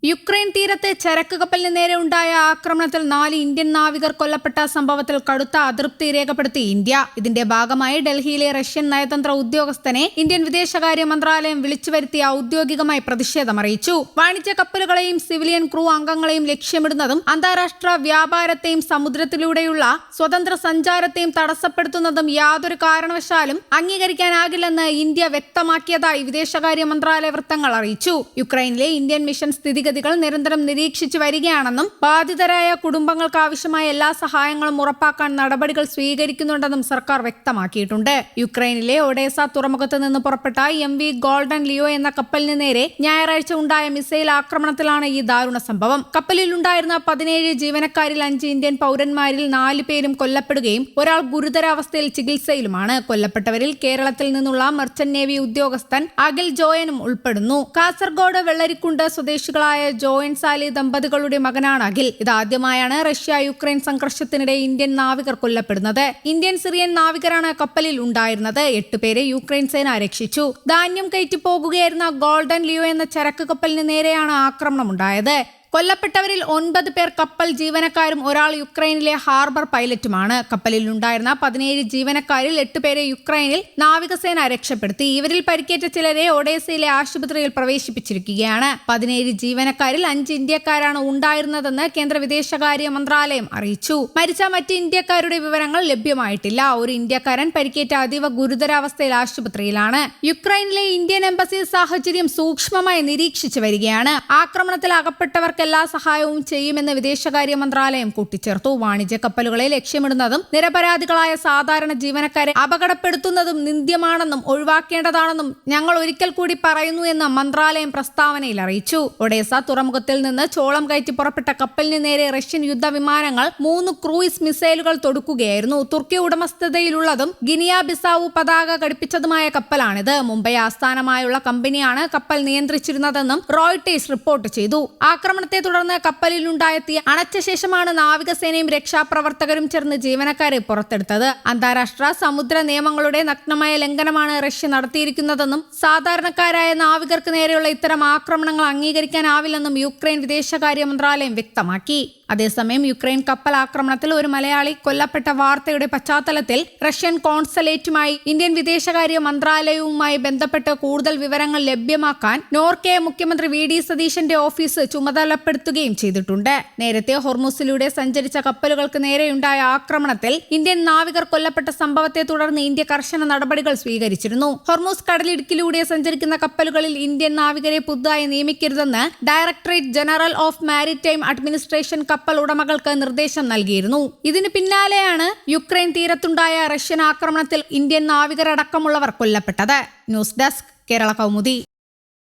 Ukraine തീരത്തെ ചരക്ക് കപ്പലിന് നേരെ ഉണ്ടായ ആക്രമണത്തിൽ 4 ഇന്ത്യൻ നാവികർ കൊല്ലപ്പെട്ട സംഭവത്തിൽ കടുത്ത അതൃപ്തി രേഖപ്പെടുത്തി ഇന്ത്യ. ഇതിന്റെ ഭാഗമായി ഡൽഹിയിലെ റഷ്യൻ നയതന്ത്ര ഉദ്യോഗസ്ഥനെ ഇന്ത്യൻ വിദേശകാര്യ മന്ത്രാലയം വിളിച്ചുവരുത്തി ഔദ്യോഗികമായി പ്രതിഷേധമറിയിച്ചു. വാണിജ്യ കപ്പലുകളെയും സിവിലിയൻ ക്രൂ അംഗങ്ങളെയും ലക്ഷ്യമിടുന്നതും അന്താരാഷ്ട്ര വ്യാപാരത്തെയും സമുദ്രത്തിലൂടെയുള്ള സ്വതന്ത്ര സഞ്ചാരത്തെയും തടസ്സപ്പെടുത്തുന്നതും യാതൊരു കാരണവശാലും അംഗീകരിക്കാനാകില്ലെന്ന് ഇന്ത്യ വ്യക്തമാക്കിയതായി വിദേശകാര്യ മന്ത്രാലയ വൃത്തങ്ങൾ അറിയിച്ചു. യുക്രൈനിലെ ഇന്ത്യൻ മിഷൻ സ്ഥിതിഗതികൾ നിരന്തരം നിരീക്ഷിച്ചു വരികയാണെന്നും ബാധിതരായ കുടുംബങ്ങൾക്ക് ആവശ്യമായ എല്ലാ സഹായങ്ങളും ഉറപ്പാക്കാൻ നടപടികൾ സ്വീകരിക്കുന്നുണ്ടെന്നും സർക്കാർ വ്യക്തമാക്കിയിട്ടുണ്ട്. യുക്രൈനിലെ ഒഡേസ തുറമുഖത്ത് നിന്ന് പുറപ്പെട്ട MV ഗോൾഡൻ ലിയോ എന്ന കപ്പലിന് നേരെ ഞായറാഴ്ച ഉണ്ടായ മിസൈൽ ആക്രമണത്തിലാണ് ഈ ദാരുണ സംഭവം. കപ്പലിലുണ്ടായിരുന്ന 17 ജീവനക്കാരിൽ 5 ഇന്ത്യൻ പൗരന്മാരിൽ 4 പേരും കൊല്ലപ്പെടുകയും ഒരാൾ ഗുരുതരാവസ്ഥയിൽ ചികിത്സയിലുമാണ്. കൊല്ലപ്പെട്ടവരിൽ കേരളത്തിൽ നിന്നുള്ള മെർച്ചന്റ് നേവി ഉദ്യോഗസ്ഥൻ അഖിൽ ജോയനും ഉൾപ്പെടുന്നു. കാസർഗോഡ് വെള്ളരിക്കുണ്ട് സ്വദേശികളായ ജോയൻ സാലി ദമ്പതികളുടെ മകനാണ് അഖിൽ. ഇതാദ്യമായാണ് റഷ്യ യുക്രൈൻ സംഘർഷത്തിനിടെ ഇന്ത്യൻ നാവികർ കൊല്ലപ്പെടുന്നത്. ഇന്ത്യൻ സിറിയൻ നാവികരാണ് കപ്പലിൽ ഉണ്ടായിരുന്നത്. 8 പേരെ യുക്രൈൻ സേന രക്ഷിച്ചു. ധാന്യം കയറ്റി പോകുകയായിരുന്ന ഗോൾഡൻ ലിയോ എന്ന ചരക്ക് കപ്പലിന് നേരെയാണ് ആക്രമണമുണ്ടായത്. കൊല്ലപ്പെട്ടവരിൽ 9 പേർ കപ്പൽ ജീവനക്കാരും ഒരാൾ യുക്രൈനിലെ ഹാർബർ പൈലറ്റുമാണ്. കപ്പലിൽ ഉണ്ടായിരുന്ന 17 ജീവനക്കാരിൽ 8 പേരെ യുക്രൈനിൽ നാവികസേന രക്ഷപ്പെടുത്തി. ഇവരിൽ പരിക്കേറ്റ ചിലരെ ഒഡേസയിലെ ആശുപത്രിയിൽ പ്രവേശിപ്പിച്ചിരിക്കുകയാണ്. 17 ജീവനക്കാരിൽ 5 ഇന്ത്യക്കാരാണ് ഉണ്ടായിരുന്നതെന്ന് കേന്ദ്ര വിദേശകാര്യ മന്ത്രാലയം അറിയിച്ചു. മരിച്ച മറ്റ് ഇന്ത്യക്കാരുടെ വിവരങ്ങൾ ലഭ്യമായിട്ടില്ല. ഒരു ഇന്ത്യക്കാരൻ പരിക്കേറ്റ അതീവ ഗുരുതരാവസ്ഥയിൽ ആശുപത്രിയിലാണ്. യുക്രൈനിലെ ഇന്ത്യൻ എംബസി സാഹചര്യം സൂക്ഷ്മമായി നിരീക്ഷിച്ചു വരികയാണ്. ആക്രമണത്തിൽ അകപ്പെട്ടവർക്ക് എല്ലാ സഹായവും ചെയ്യുമെന്ന് വിദേശകാര്യ മന്ത്രാലയം കൂട്ടിച്ചേർത്തു. വാണിജ്യ കപ്പലുകളെ ലക്ഷ്യമിടുന്നതും നിരപരാധികളായ സാധാരണ ജീവനക്കാരെ അപകടപ്പെടുത്തുന്നതും നിന്ദ്യമാണെന്നും ഒഴിവാക്കേണ്ടതാണെന്നും ഞങ്ങൾ ഒരിക്കൽ കൂടി പറയുന്നു എന്ന് മന്ത്രാലയം പ്രസ്താവനയിൽ അറിയിച്ചു. ഒഡേസ തുറമുഖത്തിൽ നിന്ന് ചോളം കയറ്റി പുറപ്പെട്ട കപ്പലിന് നേരെ റഷ്യൻ യുദ്ധവിമാനങ്ങൾ 3 ക്രൂയിസ് മിസൈലുകൾ തൊടുക്കുകയായിരുന്നു. തുർക്കി ഉടമസ്ഥതയിലുള്ളതും ഗിനിയ ബിസാവു പതാക ഘടിപ്പിച്ചതുമായ കപ്പലാണിത്. മുംബൈ ആസ്ഥാനമായുള്ള കമ്പനിയാണ് കപ്പൽ നിയന്ത്രിച്ചിരുന്നതെന്നും റോയിട്ടേഴ്സ് റിപ്പോർട്ട് ചെയ്തു. ആക്രമണത്തെ തുടർന്ന് കപ്പലിലുണ്ടായ തീ അണച്ച ശേഷമാണ് നാവികസേനയും രക്ഷാപ്രവർത്തകരും ചേർന്ന് ജീവനക്കാരെ പുറത്തെടുത്തത്. അന്താരാഷ്ട്ര സമുദ്ര നിയമങ്ങളുടെ നഗ്നമായ ലംഘനമാണ് റഷ്യ നടത്തിയിരിക്കുന്നതെന്നും സാധാരണക്കാരായ നാവികർക്ക് നേരെയുള്ള ഇത്തരം ആക്രമണങ്ങൾ അംഗീകരിക്കാനാവില്ലെന്നും യുക്രൈൻ വിദേശകാര്യ മന്ത്രാലയം വ്യക്തമാക്കി. അതേസമയം യുക്രൈൻ കപ്പൽ ആക്രമണത്തിൽ ഒരു മലയാളി കൊല്ലപ്പെട്ട വാർത്തയുടെ പശ്ചാത്തലത്തിൽ റഷ്യൻ കോൺസലേറ്റുമായി ഇന്ത്യൻ വിദേശകാര്യ മന്ത്രാലയവുമായി ബന്ധപ്പെട്ട് കൂടുതൽ വിവരങ്ങൾ ലഭ്യമാക്കാൻ നോർക്കെ മുഖ്യമന്ത്രി VD സതീശന്റെ ഓഫീസ് ചുമതലപ്പെടുത്തുകയും ചെയ്തിട്ടുണ്ട്. നേരത്തെ ഹോർമുസിലൂടെ സഞ്ചരിച്ച കപ്പലുകൾക്ക് നേരെയുണ്ടായ ആക്രമണത്തിൽ ഇന്ത്യൻ നാവികർ കൊല്ലപ്പെട്ട സംഭവത്തെ തുടർന്ന് ഇന്ത്യ കർശന നടപടികൾ സ്വീകരിച്ചിരുന്നു. ഹോർമുസ് കടലിടുക്കിലൂടെ സഞ്ചരിക്കുന്ന കപ്പലുകളിൽ ഇന്ത്യൻ നാവികരെ പുതുതായി നിയമിക്കരുതെന്ന് directorate general of maritime administration കപ്പൽ ഉടമകൾക്ക് നിർദ്ദേശം നൽകിയിരുന്നു. ഇതിന് പിന്നാലെയാണ് യുക്രൈൻ തീരത്തുണ്ടായ റഷ്യൻ ആക്രമണത്തിൽ ഇന്ത്യൻ നാവികരടക്കമുള്ളവർ കൊല്ലപ്പെട്ടത്. News desk Kerala Kaumudi.